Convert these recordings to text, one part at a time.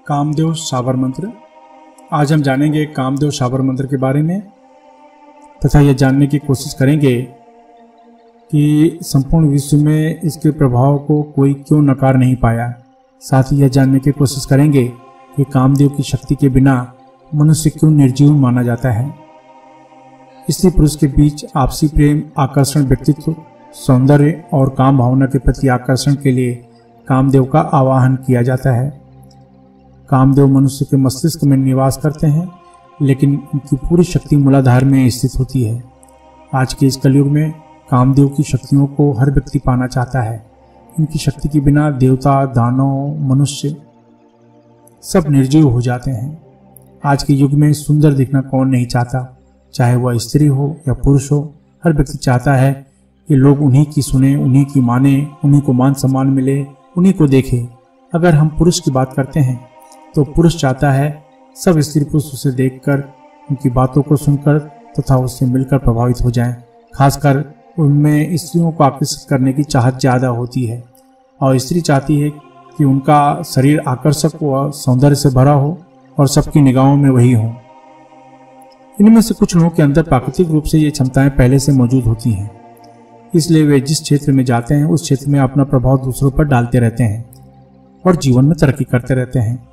कामदेव शाबर मंत्र। आज हम जानेंगे कामदेव शाबर मंत्र के बारे में तथा यह जानने की कोशिश करेंगे कि संपूर्ण विश्व में इसके प्रभाव को कोई क्यों नकार नहीं पाया। साथ ही यह जानने की कोशिश करेंगे कि कामदेव की शक्ति के बिना मनुष्य क्यों निर्जीव माना जाता है। स्त्री पुरुष के बीच आपसी प्रेम, आकर्षण, व्यक्तित्व, सौंदर्य और काम भावना के प्रति आकर्षण के लिए कामदेव का आवाहन किया जाता है। कामदेव मनुष्य के मस्तिष्क में निवास करते हैं, लेकिन उनकी पूरी शक्ति मूलाधार में स्थित होती है। आज के इस कलयुग में कामदेव की शक्तियों को हर व्यक्ति पाना चाहता है। इनकी शक्ति के बिना देवता, दानव, मनुष्य सब निर्जीव हो जाते हैं। आज के युग में सुंदर दिखना कौन नहीं चाहता, चाहे वह स्त्री हो या पुरुष हो। हर व्यक्ति चाहता है कि लोग उन्हीं की सुने, उन्हीं की माने, उन्हीं को मान सम्मान मिले, उन्हीं को देखे। अगर हम पुरुष की बात करते हैं तो पुरुष चाहता है सब स्त्री पुरुष उसे देखकर, उनकी बातों को सुनकर तथा उससे मिलकर प्रभावित हो जाएं। खासकर उनमें स्त्रियों को आकर्षित करने की चाहत ज़्यादा होती है और स्त्री चाहती है कि उनका शरीर आकर्षक व सौंदर्य से भरा हो और सबकी निगाहों में वही हो। इनमें से कुछ लोगों के अंदर प्राकृतिक रूप से ये क्षमताएं पहले से मौजूद होती हैं, इसलिए वे जिस क्षेत्र में जाते हैं उस क्षेत्र में अपना प्रभाव दूसरों पर डालते रहते हैं और जीवन में तरक्की करते रहते हैं।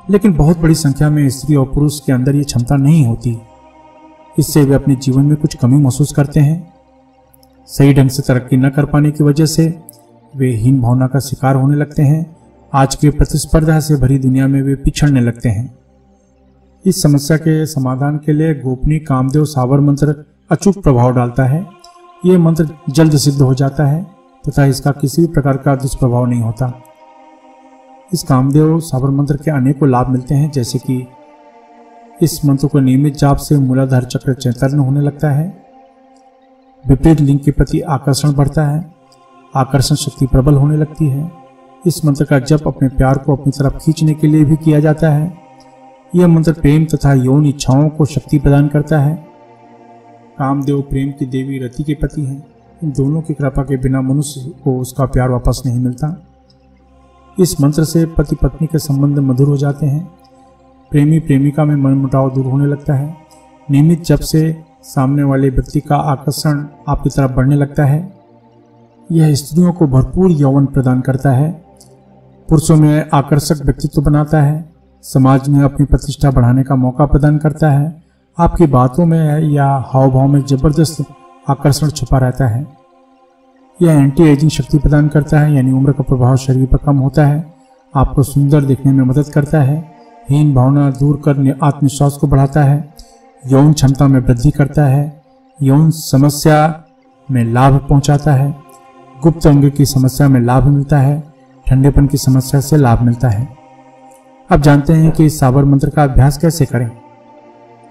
लेकिन बहुत बड़ी संख्या में स्त्री और पुरुष के अंदर ये क्षमता नहीं होती। इससे वे अपने जीवन में कुछ कमी महसूस करते हैं। सही ढंग से तरक्की न कर पाने की वजह से वे हीन भावना का शिकार होने लगते हैं। आज के प्रतिस्पर्धा से भरी दुनिया में वे पिछड़ने लगते हैं। इस समस्या के समाधान के लिए गोपनीय कामदेव शाबर मंत्र अचूक प्रभाव डालता है। ये मंत्र जल्द सिद्ध हो जाता है तथा इसका किसी भी प्रकार का दुष्प्रभाव नहीं होता। इस कामदेव शाबर मंत्र के अनेकों लाभ मिलते हैं, जैसे कि इस मंत्र को नियमित जाप से मूलाधार चक्र चैतन्य होने लगता है। विपरीत लिंग के प्रति आकर्षण बढ़ता है। आकर्षण शक्ति प्रबल होने लगती है। इस मंत्र का जप अपने प्यार को अपनी तरफ खींचने के लिए भी किया जाता है। यह मंत्र प्रेम तथा यौन इच्छाओं को शक्ति प्रदान करता है। कामदेव प्रेम की देवी रति के पति हैं। इन दोनों की कृपा के बिना मनुष्य को उसका प्यार वापस नहीं मिलता। इस मंत्र से पति पत्नी के संबंध मधुर हो जाते हैं। प्रेमी प्रेमिका में मनमुटाव दूर होने लगता है। नियमित जप से सामने वाले व्यक्ति का आकर्षण आपकी तरफ बढ़ने लगता है। यह स्त्रियों को भरपूर यौवन प्रदान करता है। पुरुषों में आकर्षक व्यक्तित्व बनाता है। समाज में अपनी प्रतिष्ठा बढ़ाने का मौका प्रदान करता है। आपकी बातों में या हाव भाव में जबरदस्त आकर्षण छुपा रहता है। यह एंटी एजिंग शक्ति प्रदान करता है, यानी उम्र का प्रभाव शरीर पर कम होता है। आपको सुंदर दिखने में मदद करता है। हीन भावना दूर कर आत्मविश्वास को बढ़ाता है। यौन क्षमता में वृद्धि करता है। यौन समस्या में लाभ पहुंचाता है। गुप्त अंग की समस्या में लाभ मिलता है। ठंडेपन की समस्या से लाभ मिलता है। अब जानते हैं कि इस शाबर मंत्र का अभ्यास कैसे करें।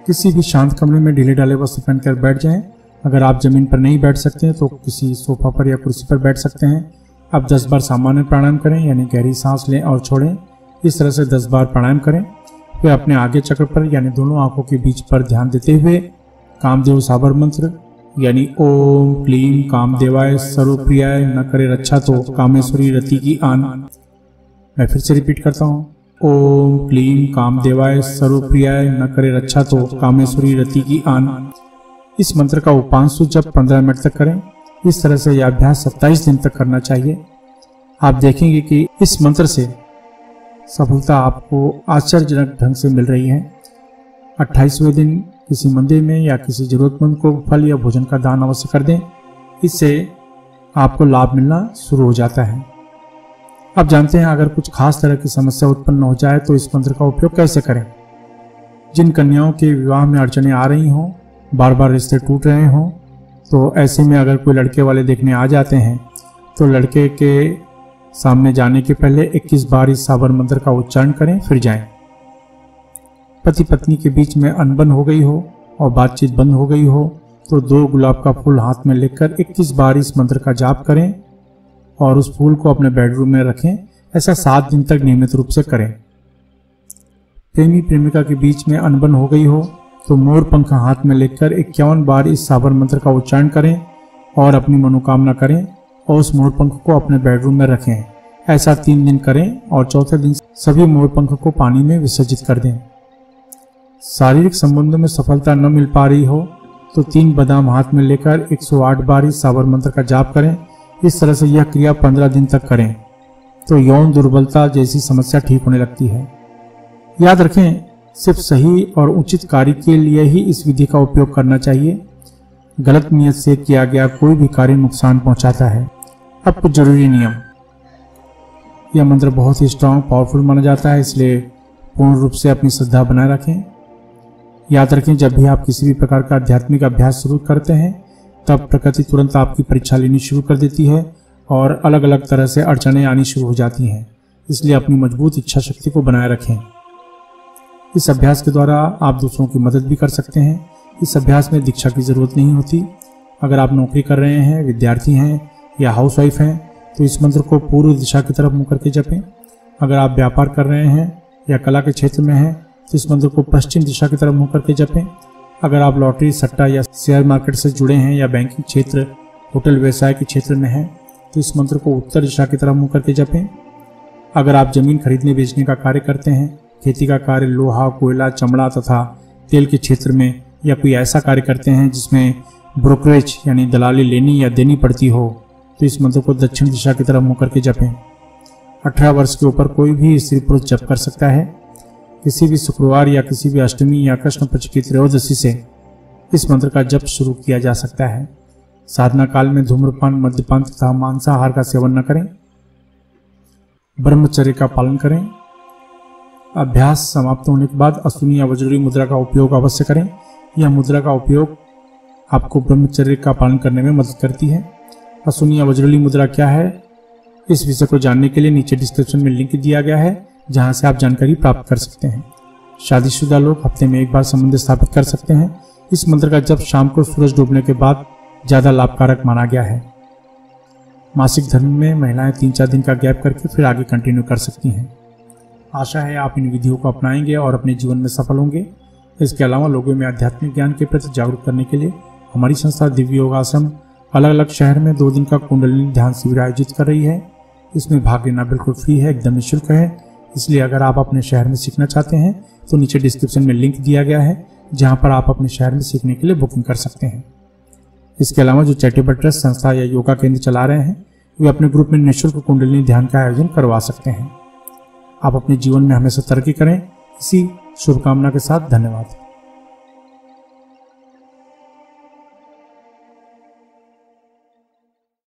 किसी भी शांत कमरे में ढीले ढाले वस्त्र पहनकर बैठ जाएं। अगर आप जमीन पर नहीं बैठ सकते तो किसी सोफा पर या कुर्सी पर बैठ सकते हैं। अब 10 बार सामान्य प्राणायाम करें, यानी गहरी सांस लें और छोड़ें। इस तरह से 10 बार प्राणायाम करें। फिर अपने आगे चक्र पर, यानी दोनों आंखों के बीच पर ध्यान देते हुए कामदेव शाबर मंत्र, यानी ओम क्लीम कामदेवाय सर्वप्रियाय न करे रक्षा तो कामेश्वरी रति की आन। मैं फिर से रिपीट करता हूँ। ओम क्लीम कामदेवाय सर्वप्रियाय न करे रक्षा तो कामेश्वरी रति की आन। इस मंत्र का उपांशु जप 15 मिनट तक करें। इस तरह से यह अभ्यास 27 दिन तक करना चाहिए। आप देखेंगे कि इस मंत्र से सफलता आपको आश्चर्यजनक ढंग से मिल रही है। 28वें दिन किसी मंदिर में या किसी जरूरतमंद को फल या भोजन का दान अवश्य कर दें। इससे आपको लाभ मिलना शुरू हो जाता है। अब जानते हैं अगर कुछ खास तरह की समस्या उत्पन्न हो जाए तो इस मंत्र का उपयोग कैसे करें। जिन कन्याओं के विवाह में अड़चने आ रही हों, बार बार रिश्ते टूट रहे हों, तो ऐसे में अगर कोई लड़के वाले देखने आ जाते हैं तो लड़के के सामने जाने के पहले 21 बार इस शाबर मंत्र का उच्चारण करें, फिर जाएं। पति पत्नी के बीच में अनबन हो गई हो और बातचीत बंद हो गई हो तो 2 गुलाब का फूल हाथ में लेकर 21 बार इस मंत्र का जाप करें और उस फूल को अपने बेडरूम में रखें। ऐसा 7 दिन तक नियमित रूप से करें। प्रेमी प्रेमिका के बीच में अनबन हो गई हो तो मोर पंख हाथ में लेकर 51 बार इस शाबर मंत्र का उच्चारण करें और अपनी मनोकामना करें और उस मोर पंख को अपने बेडरूम में रखें। ऐसा 3 दिन करें और चौथे दिन सभी मोरपंख को पानी में विसर्जित कर दें। शारीरिक संबंधों में सफलता न मिल पा रही हो तो 3 बादाम हाथ में लेकर 108 बार इस साबर मंत्र का जाप करें। इस तरह से यह क्रिया 15 दिन तक करें तो यौन दुर्बलता जैसी समस्या ठीक होने लगती है। याद रखें, सिर्फ सही और उचित कार्य के लिए ही इस विधि का उपयोग करना चाहिए। गलत नियत से किया गया कोई भी कार्य नुकसान पहुंचाता है। अब कुछ जरूरी नियम। यह मंत्र बहुत ही स्ट्रांग पावरफुल माना जाता है, इसलिए पूर्ण रूप से अपनी श्रद्धा बनाए रखें। याद रखें, जब भी आप किसी भी प्रकार का आध्यात्मिक अभ्यास शुरू करते हैं तब प्रकृति तुरंत आपकी परीक्षा लेनी शुरू कर देती है और अलग अलग तरह से अड़चनें आनी शुरू हो जाती हैं। इसलिए अपनी मजबूत इच्छा शक्ति को बनाए रखें। इस अभ्यास के द्वारा आप दूसरों की मदद भी कर सकते हैं। इस अभ्यास में दीक्षा की जरूरत नहीं होती। अगर आप नौकरी कर रहे हैं, विद्यार्थी हैं या हाउसवाइफ हैं तो इस मंत्र को पूर्व दिशा की तरफ मुंह करके जपें। अगर आप व्यापार कर रहे हैं या कला के क्षेत्र में हैं तो इस मंत्र को पश्चिम दिशा की तरफ मुंह करके जपें। अगर आप लॉटरी, सट्टा या शेयर मार्केट से जुड़े हैं या बैंकिंग क्षेत्र, होटल व्यवसाय के क्षेत्र में हैं तो इस मंत्र को उत्तर दिशा की तरफ मुंह करके जपें। अगर आप जमीन खरीदने बेचने का कार्य करते हैं, खेती का कार्य, लोहा, कोयला, चमड़ा तथा तेल के क्षेत्र में या कोई ऐसा कार्य करते हैं जिसमें ब्रोकरेज यानी दलाली लेनी या देनी पड़ती हो तो इस मंत्र को दक्षिण दिशा की तरफ मुंह करके जपें। 18 वर्ष के ऊपर कोई भी स्त्री पुरुष जप कर सकता है। किसी भी शुक्रवार या किसी भी अष्टमी या कृष्ण पक्ष की त्रयोदशी से इस मंत्र का जप शुरू किया जा सकता है। साधना काल में धूम्रपान, मद्यपान तथा मांसाहार का सेवन न करें। ब्रह्मचर्य का पालन करें। अभ्यास समाप्त होने के बाद अश्विनी या वज्रली मुद्रा का उपयोग अवश्य करें। यह मुद्रा का उपयोग आपको ब्रह्मचर्य का पालन करने में मदद करती है। अश्विनी या वज्रली मुद्रा क्या है, इस विषय को जानने के लिए नीचे डिस्क्रिप्शन में लिंक दिया गया है जहां से आप जानकारी प्राप्त कर सकते हैं। शादीशुदा लोग हफ्ते में 1 बार संबंध स्थापित कर सकते हैं। इस मंत्र का जप शाम को सूरज डूबने के बाद ज्यादा लाभकारक माना गया है। मासिक धर्म में महिलाएं 3-4 दिन का गैप करके फिर आगे कंटिन्यू कर सकती हैं। आशा है आप इन विधियों को अपनाएंगे और अपने जीवन में सफल होंगे। इसके अलावा लोगों में आध्यात्मिक ज्ञान के प्रति जागरूक करने के लिए हमारी संस्था दिव्य योगाश्रम अलग अलग शहर में 2 दिन का कुंडलिनी ध्यान शिविर आयोजित कर रही है। इसमें भाग लेना बिल्कुल फ्री है, एकदम निःशुल्क है। इसलिए अगर आप अपने शहर में सीखना चाहते हैं तो नीचे डिस्क्रिप्शन में लिंक दिया गया है जहां पर आप अपने शहर में सीखने के लिए बुकिंग कर सकते हैं। इसके अलावा जो चैरिटेबल ट्रस्ट, संस्था या योगा केंद्र चला रहे हैं वे अपने ग्रुप में निःशुल्क कुंडलिनी ध्यान का आयोजन करवा सकते हैं। आप अपने जीवन में हमेशा तरक्की करें। इसी शुभकामना के साथ धन्यवाद।